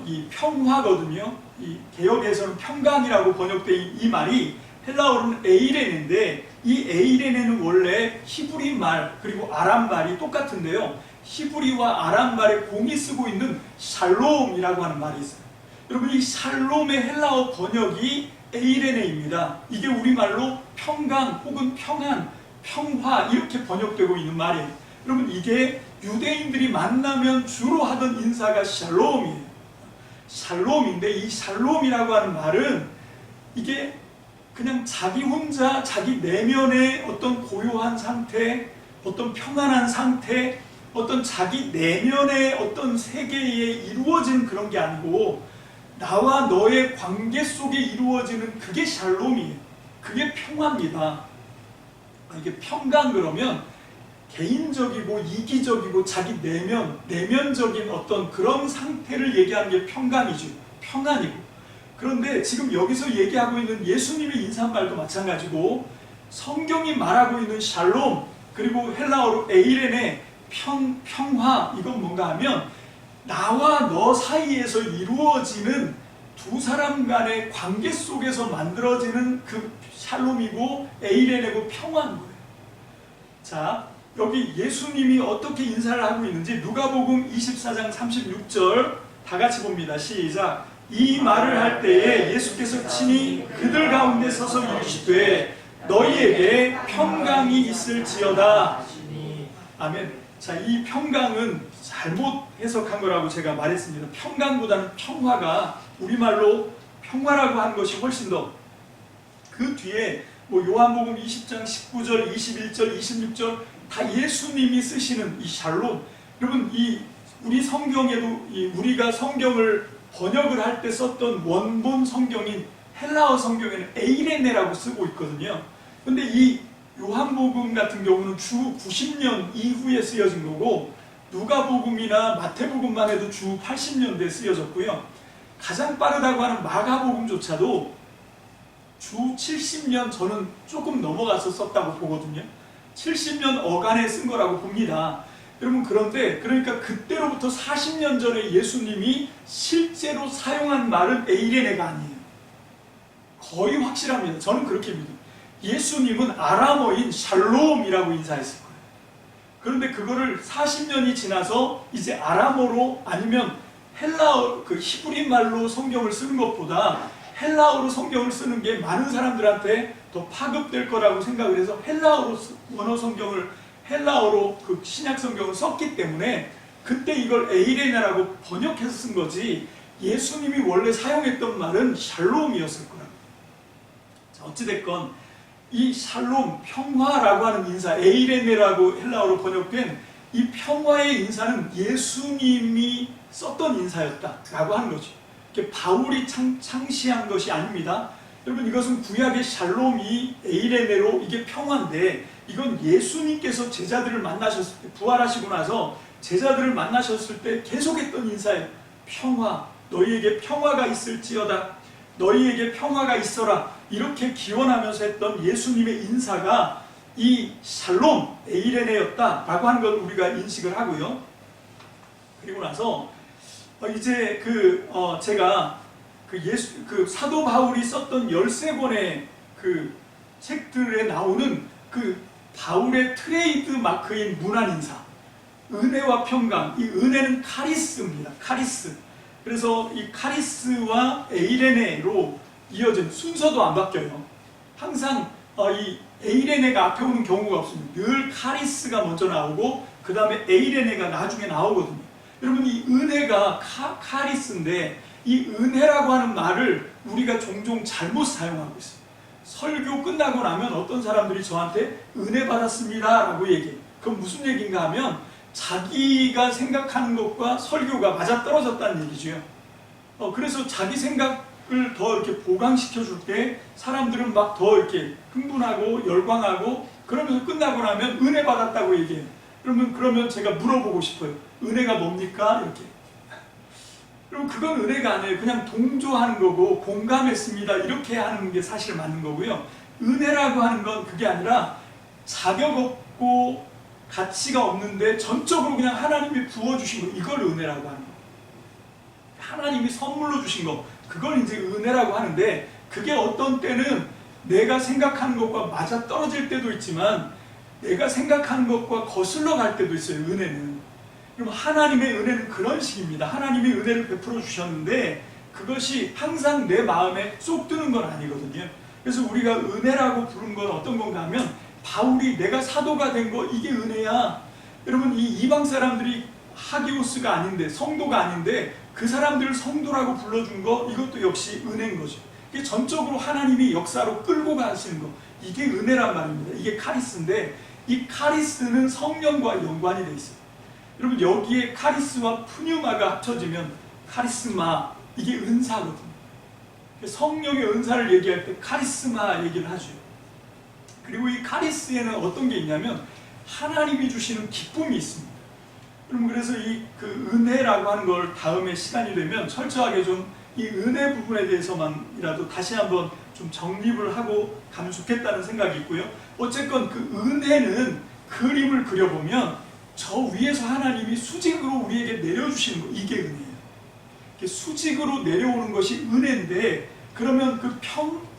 이 평화거든요. 이 개역에서는 평강이라고 번역된 이 말이 헬라어로는 에이레네인데, 이 에이레네는 원래 히브리 말 그리고 아람 말이 똑같은데요. 히브리와 아람 말에 공이 쓰고 있는 샬롬이라고 하는 말이 있어요. 여러분, 이 샬롬의 헬라어 번역이 에이레네입니다. 이게 우리말로 평강 혹은 평안, 평화 이렇게 번역되고 있는 말이에요. 여러분, 이게 유대인들이 만나면 주로 하던 인사가 샬롬이에요. 샬롬인데 이 샬롬이라고 하는 말은 이게 그냥 자기 혼자 자기 내면의 어떤 고요한 상태, 어떤 평안한 상태, 어떤 자기 내면의 어떤 세계에 이루어진 그런 게 아니고 나와 너의 관계 속에 이루어지는 그게 샬롬이에요. 그게 평화입니다. 이게 평강 그러면 개인적이고 이기적이고 자기 내면적인 어떤 그런 상태를 얘기하는 게 평강이죠. 평안이고. 그런데 지금 여기서 얘기하고 있는 예수님의 인사말도 마찬가지고 성경이 말하고 있는 샬롬 그리고 헬라어로 에이레네 평화, 이건 뭔가 하면 나와 너 사이에서 이루어지는 두 사람 간의 관계 속에서 만들어지는 그 샬롬이고 에이레네고 평화인 거예요. 자, 여기 예수님이 어떻게 인사를 하고 있는지 누가복음 24장 36절 다 같이 봅니다. 시작. 이 말을 할 때에 예수께서 친히 그들 가운데 서서 이르시되 너희에게 평강이 있을지어다. 아멘. 자, 이 평강은 잘못 해석한 거라고 제가 말했습니다. 평강보다는 평화가 우리말로 평화라고 하는 것이 훨씬 더, 그 뒤에 뭐 요한복음 20장 19절, 21절, 26절 다 예수님이 쓰시는 이 샬롬. 여러분, 우리 성경에도 우리가 성경을 번역을 할 때 썼던 원본 성경인 헬라어 성경에는 에이레네라고 쓰고 있거든요. 근데 이 요한복음 같은 경우는 주 90년 이후에 쓰여진 거고 누가복음이나 마태복음만 해도 주 80년대에 쓰여졌고요. 가장 빠르다고 하는 마가복음조차도 주 70년, 저는 조금 넘어가서 썼다고 보거든요. 70년 어간에 쓴 거라고 봅니다. 여러분, 그런데 그러니까 그때로부터 40년 전에 예수님이 실제로 사용한 말은 에이레네가 아니에요. 거의 확실합니다. 저는 그렇게 믿어요. 예수님은 아람어인 샬롬이라고 인사했을 거예요. 그런데 그거를 40년이 지나서 이제 아람어로 아니면 헬라어, 그 히브리 말로 성경을 쓰는 것보다 헬라어로 성경을 쓰는 게 많은 사람들한테 더 파급될 거라고 생각을 해서 헬라어로 원어 성경을 헬라어로 그 신약 성경을 썼기 때문에 그때 이걸 에이레네라고 번역해서 쓴 거지, 예수님이 원래 사용했던 말은 샬롬이었을 거라고. 자, 어찌됐건 이 샬롬, 평화라고 하는 인사, 에이레네라고 헬라어로 번역된 이 평화의 인사는 예수님이 썼던 인사였다라고 하는 거죠. 바울이 창시한 것이 아닙니다. 여러분, 이것은 구약의 샬롬이 에이레네로 이게 평화인데, 이건 예수님께서 제자들을 만나셨을 때, 부활하시고 나서 제자들을 만나셨을 때 계속했던 인사예요. 평화, 너희에게 평화가 있을지어다, 너희에게 평화가 있어라, 이렇게 기원하면서 했던 예수님의 인사가 이 샬롬, 에이레네였다라고 하는 걸 우리가 인식을 하고요. 그리고 나서 이제 제가 그 사도 바울이 썼던 13권의 그 책들에 나오는 그 바울의 트레이드 마크인 문안 인사, 은혜와 평강, 이 은혜는 카리스입니다. 카리스. 그래서 이 카리스와 에이레네로 이어진, 순서도 안 바뀌어요. 항상 이 에이레네가 앞에 오는 경우가 없습니다. 늘 카리스가 먼저 나오고 그 다음에 에이레네가 나중에 나오거든요. 여러분, 이 은혜가 카리스인데 이 은혜라고 하는 말을 우리가 종종 잘못 사용하고 있어요. 설교 끝나고 나면 어떤 사람들이 저한테 은혜 받았습니다 라고 얘기해요. 그건 무슨 얘기인가 하면 자기가 생각하는 것과 설교가 맞아떨어졌다는 얘기죠. 그래서 자기 생각을 더 이렇게 보강시켜 줄 때 사람들은 막 더 이렇게 흥분하고 열광하고, 그러면서 끝나고 나면 은혜 받았다고 얘기해요. 그러면 제가 물어보고 싶어요. 은혜가 뭡니까? 이렇게. 그럼 그건 은혜가 아니에요. 그냥 동조하는 거고, 공감했습니다, 이렇게 하는 게 사실 맞는 거고요. 은혜라고 하는 건 그게 아니라 자격 없고 가치가 없는데 전적으로 그냥 하나님이 부어주신 거, 이걸 은혜라고 하는 거예요. 하나님이 선물로 주신 거, 그걸 이제 은혜라고 하는데, 그게 어떤 때는 내가 생각하는 것과 맞아 떨어질 때도 있지만 내가 생각하는 것과 거슬러 갈 때도 있어요, 은혜는. 그럼 하나님의 은혜는 그런 식입니다. 하나님이 은혜를 베풀어 주셨는데 그것이 항상 내 마음에 쏙 드는 건 아니거든요. 그래서 우리가 은혜라고 부른 건 어떤 건가 하면, 바울이 내가 사도가 된 거, 이게 은혜야. 여러분, 이 이방 사람들이 하기오스가 아닌데, 성도가 아닌데 그 사람들을 성도라고 불러준 거, 이것도 역시 은혜인 거죠. 이게 전적으로 하나님이 역사로 끌고 가시는 거, 이게 은혜란 말입니다. 이게 카리스인데, 이 카리스는 성령과 연관이 돼 있어요. 여러분, 여기에 카리스와 푸뉴마가 합쳐지면 카리스마, 이게 은사거든요. 성령의 은사를 얘기할 때 카리스마 얘기를 하죠. 그리고 이 카리스에는 어떤 게 있냐면 하나님이 주시는 기쁨이 있습니다. 여러분, 그래서 그 은혜라고 하는 걸 다음에 시간이 되면 철저하게 좀 이 은혜 부분에 대해서만이라도 다시 한번 좀 정립을 하고 가면 좋겠다는 생각이 있고요. 어쨌건 그 은혜는 그림을 그려보면 저 위에서 하나님이 수직으로 우리에게 내려주시는 거, 이게 은혜예요. 수직으로 내려오는 것이 은혜인데, 그러면 그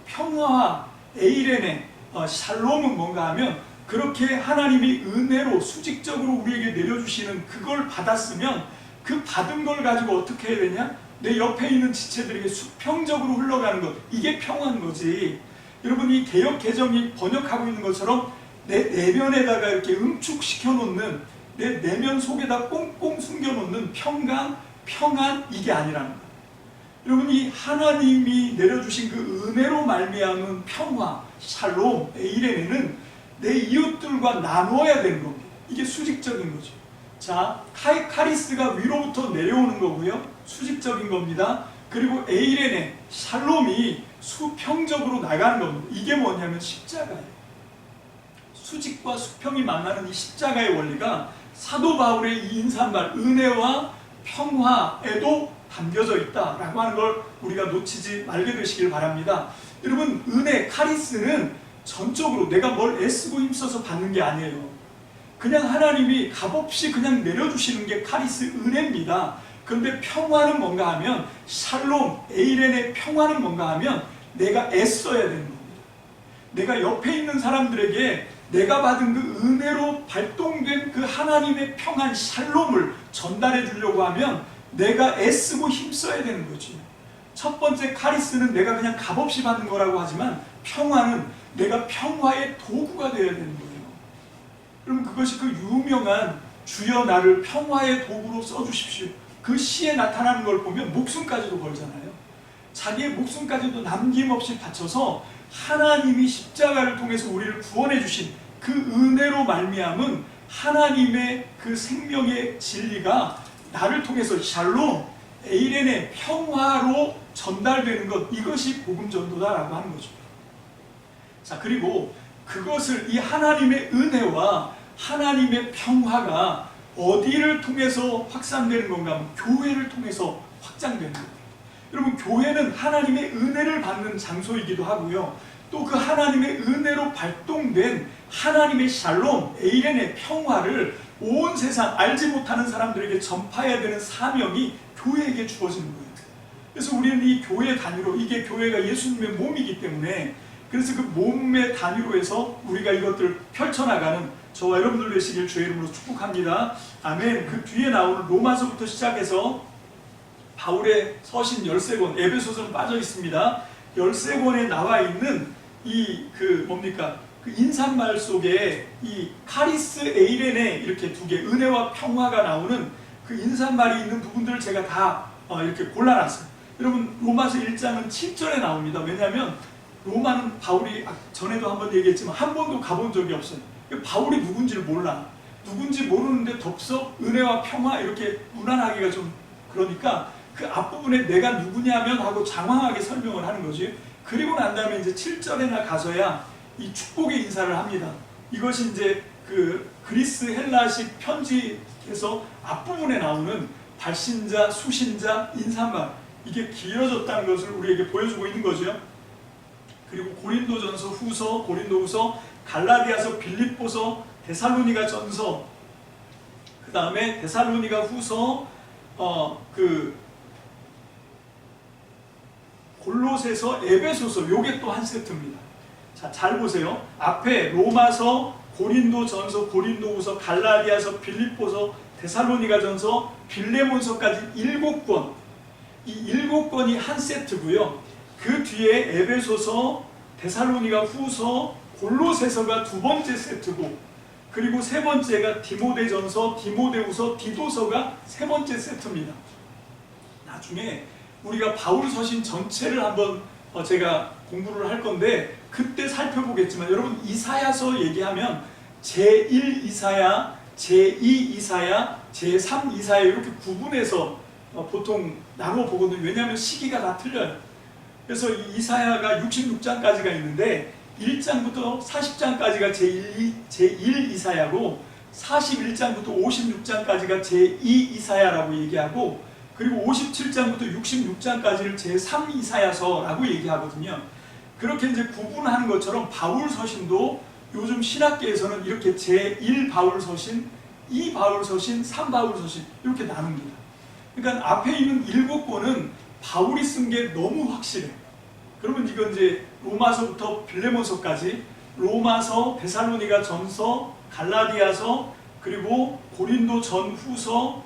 평화, 에이레네, 샬롬은 뭔가 하면, 그렇게 하나님이 은혜로 수직적으로 우리에게 내려주시는 그걸 받았으면 그 받은 걸 가지고 어떻게 해야 되냐? 내 옆에 있는 지체들에게 수평적으로 흘러가는 것, 이게 평화인 거지. 여러분, 이 개역 개정이 번역하고 있는 것처럼 내 내면에다가 이렇게 응축시켜 놓는, 내 내면 속에다 꽁꽁 숨겨 놓는 평강, 평안, 이게 아니라는 거예요. 여러분, 이 하나님이 내려주신 그 은혜로 말미암은 평화, 샬롬, 에이레네는 내 이웃들과 나누어야 되는 겁니다. 이게 수직적인 거죠. 자, 카리스가 위로부터 내려오는 거고요. 수직적인 겁니다. 그리고 에이레네, 샬롬이 수평적으로 나가는 겁니다. 이게 뭐냐면 십자가예요. 수직과 수평이 만나는 이 십자가의 원리가 사도 바울의 이 인사말, 은혜와 평화에도 담겨져 있다라고 하는 걸 우리가 놓치지 말게 되시길 바랍니다. 여러분, 은혜, 카리스는 전적으로 내가 뭘 애쓰고 힘써서 받는 게 아니에요. 그냥 하나님이 값없이 그냥 내려주시는 게 카리스 은혜입니다. 그런데 평화는 뭔가 하면, 샬롬, 에이렌의 평화는 뭔가 하면 내가 애써야 되는 겁니다. 내가 옆에 있는 사람들에게 내가 받은 그 은혜로 발동된 그 하나님의 평안, 샬롬을 전달해 주려고 하면 내가 애쓰고 힘써야 되는 거지. 첫 번째 카리스는 내가 그냥 값없이 받는 거라고 하지만, 평화는 내가 평화의 도구가 되어야 되는 거예요. 그럼 그것이 그 유명한 주여 나를 평화의 도구로 써주십시오, 그 시에 나타나는 걸 보면 목숨까지도 걸잖아요. 자기의 목숨까지도 남김없이 바쳐서 하나님이 십자가를 통해서 우리를 구원해 주신 그 은혜로 말미암은 하나님의 그 생명의 진리가 나를 통해서 샬롬, 에이렌의 평화로 전달되는 것, 이것이 복음 전도다라고 하는 거죠. 자, 그리고 그것을, 이 하나님의 은혜와 하나님의 평화가 어디를 통해서 확산되는 건가 하면 교회를 통해서 확장되는 거예요. 여러분, 교회는 하나님의 은혜를 받는 장소이기도 하고요, 또 그 하나님의 은혜로 발동된 하나님의 샬롬, 에이렌의 평화를 온 세상 알지 못하는 사람들에게 전파해야 되는 사명이 교회에게 주어지는 거예요. 그래서 우리는 이 교회 단위로, 이게 교회가 예수님의 몸이기 때문에, 그래서 그 몸의 단위로 해서 우리가 이것들을 펼쳐나가는 저와 여러분들 되시길 주의 이름으로 축복합니다. 아멘. 그 뒤에 나오는 로마서부터 시작해서 바울의 서신 13권, 에베소서는 빠져 있습니다. 13권에 나와 있는 이 그 인사말 속에 이 카리스, 에이렌의 이렇게 두 개, 은혜와 평화가 나오는 그 인사말이 있는 부분들을 제가 다 이렇게 골라놨어요. 여러분, 로마서 1장은 7절에 나옵니다. 왜냐하면 로마는 바울이 전에도 한번 얘기했지만 한 번도 가본 적이 없어요. 바울이 누군지를 몰라. 누군지 모르는데 덥석 은혜와 평화 이렇게 무난하기가 좀 그러니까 그 앞부분에 내가 누구냐면 하고 장황하게 설명을 하는 거지. 그리고 난 다음에 이제 7절에나 가서야 이 축복의 인사를 합니다. 이것이 이제 그 그리스 헬라식 편지에서 앞부분에 나오는 발신자, 수신자, 인사말, 이게 길어졌다는 것을 우리에게 보여주고 있는 거죠. 그리고 고린도전서, 후서, 고린도후서, 갈라디아서, 빌립보서, 데살로니가 전서, 그 다음에 데살로니가 후서, 골로새서, 에베소서, 요게 또 한 세트입니다. 자, 잘 보세요. 앞에 로마서, 고린도전서, 고린도후서, 갈라디아서, 빌립보서, 데살로니가 전서, 빌레몬서까지 7권. 이 7권이 한 세트고요. 그 뒤에 에베소서, 데살로니가 후서, 골로새서가 두 번째 세트고, 그리고 세 번째가 디모데전서, 디모데후서, 디도서가 세 번째 세트입니다. 나중에 우리가 바울 서신 전체를 한번 제가 공부를 할 건데 그때 살펴보겠지만, 여러분, 이사야서 얘기하면 제1 이사야, 제2 이사야, 제3 이사야 이렇게 구분해서 보통 나눠 보거든요. 왜냐하면 시기가 다 틀려요. 그래서 이 이사야가 66장까지가 있는데 1장부터 40장까지가 제1 이사야고, 41장부터 56장까지가 제2 이사야라고 얘기하고, 그리고 57장부터 66장까지를 제3 이사야서라고 얘기하거든요. 그렇게 이제 구분하는 것처럼 바울 서신도 요즘 신학계에서는 이렇게 제1 바울 서신, 2 바울 서신, 3 바울 서신 이렇게 나눕니다. 그러니까 앞에 있는 7권은 바울이 쓴 게 너무 확실해. 그러면 이건 이제 로마서부터 빌레몬서까지, 로마서, 데살로니가 전서, 갈라디아서, 그리고 고린도 전후서,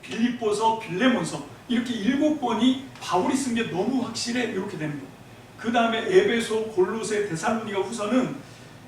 빌립보서, 빌레몬서, 이렇게 7권이 바울이 쓴 게 너무 확실해. 이렇게 됩니다. 그 다음에 에베소, 골로새, 데살로니가 후서는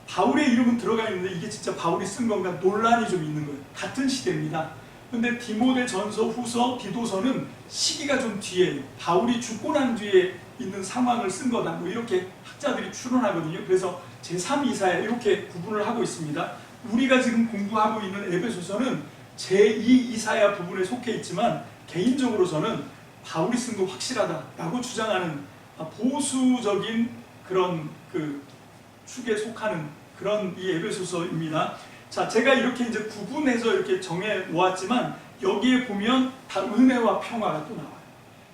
바울의 이름은 들어가 있는데 이게 진짜 바울이 쓴 건가 논란이 좀 있는 거예요. 같은 시대입니다. 근데 디모데 전서, 후서, 디도서는 시기가 좀 뒤에, 바울이 죽고 난 뒤에 있는 상황을 쓴 거다, 뭐 이렇게 학자들이 추론하거든요. 그래서 제3 이사야 이렇게 구분을 하고 있습니다. 우리가 지금 공부하고 있는 에베소서는 제2 이사야 부분에 속해 있지만, 개인적으로 저는 바울이 쓴 거 확실하다라고 주장하는 보수적인 그런 그 축에 속하는 그런 이 에베소서입니다. 자, 제가 이렇게 이제 구분해서 이렇게 정해 놓았지만 여기에 보면 다 은혜와 평화가 또 나와요.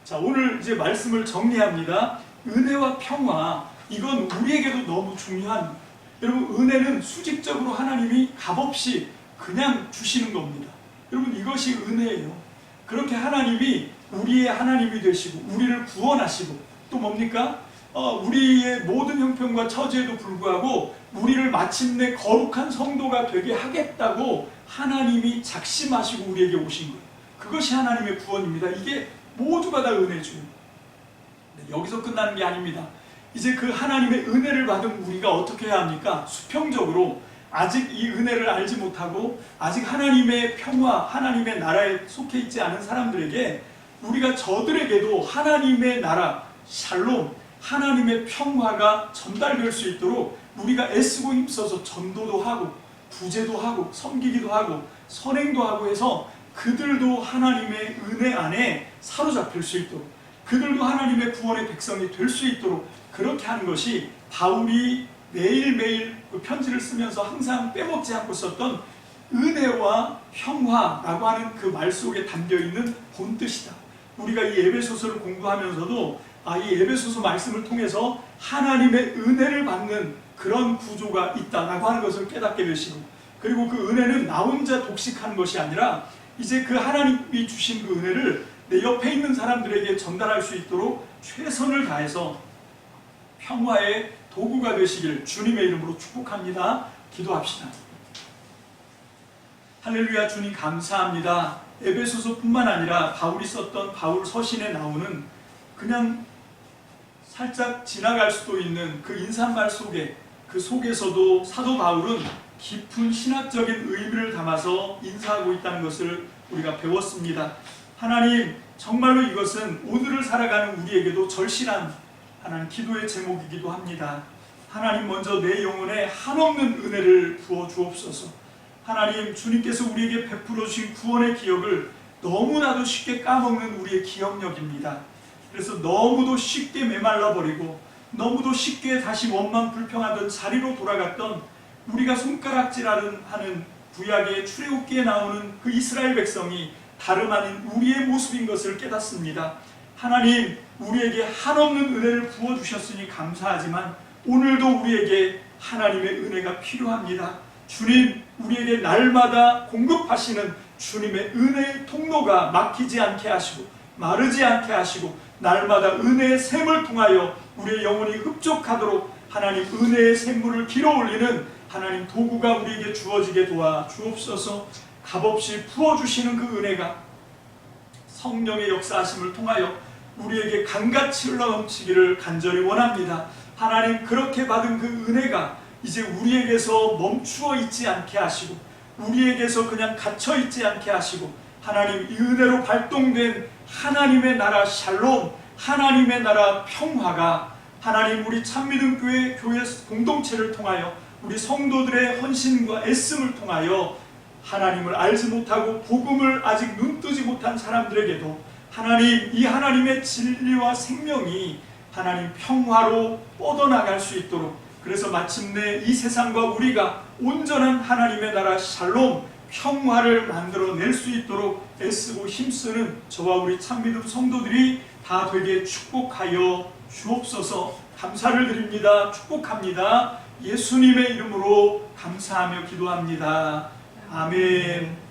자, 오늘 이제 말씀을 정리합니다. 은혜와 평화, 이건 우리에게도 너무 중요한, 여러분, 은혜는 수직적으로 하나님이 값없이 그냥 주시는 겁니다. 여러분, 이것이 은혜예요. 그렇게 하나님이 우리의 하나님이 되시고 우리를 구원하시고 또 뭡니까? 우리의 모든 형편과 처지에도 불구하고 우리를 마침내 거룩한 성도가 되게 하겠다고 하나님이 작심하시고 우리에게 오신 거예요. 그것이 하나님의 구원입니다. 이게 모두가 다 은혜죠. 여기서 끝나는 게 아닙니다. 이제 그 하나님의 은혜를 받은 우리가 어떻게 해야 합니까? 수평적으로 아직 이 은혜를 알지 못하고 아직 하나님의 평화, 하나님의 나라에 속해 있지 않은 사람들에게 우리가 저들에게도 하나님의 나라, 샬롬, 하나님의 평화가 전달될 수 있도록 우리가 애쓰고 힘써서 전도도 하고 구제도 하고 섬기기도 하고 선행도 하고 해서 그들도 하나님의 은혜 안에 사로잡힐 수 있도록, 그들도 하나님의 구원의 백성이 될 수 있도록 그렇게 하는 것이 바울이 매일매일 그 편지를 쓰면서 항상 빼먹지 않고 썼던 은혜와 평화라고 하는 그 말 속에 담겨있는 본뜻이다. 우리가 이 에베소서를 공부하면서도 이 에베소서 말씀을 통해서 하나님의 은혜를 받는 그런 구조가 있다라고 하는 것을 깨닫게 되시고, 그리고 그 은혜는 나 혼자 독식하는 것이 아니라 이제 그 하나님이 주신 그 은혜를 내 옆에 있는 사람들에게 전달할 수 있도록 최선을 다해서 평화의 도구가 되시길 주님의 이름으로 축복합니다. 기도합시다. 할렐루야. 주님 감사합니다. 에베소서뿐만 아니라 바울이 썼던 바울 서신에 나오는 그냥 살짝 지나갈 수도 있는 그 인사말 속에, 그 속에서도 사도 바울은 깊은 신학적인 의미를 담아서 인사하고 있다는 것을 우리가 배웠습니다. 하나님, 정말로 이것은 오늘을 살아가는 우리에게도 절실한 하나님 기도의 제목이기도 합니다. 하나님, 먼저 내 영혼에 한없는 은혜를 부어 주옵소서. 하나님, 주님께서 우리에게 베풀어 주신 구원의 기억을 너무나도 쉽게 까먹는 우리의 기억력입니다. 그래서 너무도 쉽게 메말라 버리고 너무도 쉽게 다시 원망 불평하던 자리로 돌아갔던 우리가 손가락질하는 구약의 출애굽기에 나오는 그 이스라엘 백성이 다름 아닌 우리의 모습인 것을 깨닫습니다. 하나님, 우리에게 한없는 은혜를 부어주셨으니 감사하지만 오늘도 우리에게 하나님의 은혜가 필요합니다. 주님, 우리에게 날마다 공급하시는 주님의 은혜의 통로가 막히지 않게 하시고 마르지 않게 하시고 날마다 은혜의 샘을 통하여 우리의 영혼이 흡족하도록 하나님 은혜의 샘물을 길어올리는 하나님 도구가 우리에게 주어지게 도와 주옵소서. 값없이 부어주시는 그 은혜가 성령의 역사하심을 통하여 우리에게 강같이 흘러넘치기를 간절히 원합니다. 하나님, 그렇게 받은 그 은혜가 이제 우리에게서 멈추어 있지 않게 하시고 우리에게서 그냥 갇혀 있지 않게 하시고 하나님, 이 은혜로 발동된 하나님의 나라 샬롬, 하나님의 나라 평화가 하나님 우리 참믿음교회 교회 공동체를 통하여 우리 성도들의 헌신과 애씀을 통하여 하나님을 알지 못하고 복음을 아직 눈뜨지 못한 사람들에게도 하나님, 이 하나님의 진리와 생명이 하나님 평화로 뻗어나갈 수 있도록, 그래서 마침내 이 세상과 우리가 온전한 하나님의 나라 샬롬 평화를 만들어낼 수 있도록 애쓰고 힘쓰는 저와 우리 참믿음 성도들이 다 되게 축복하여 주옵소서. 감사를 드립니다. 축복합니다. 예수님의 이름으로 감사하며 기도합니다. 아멘.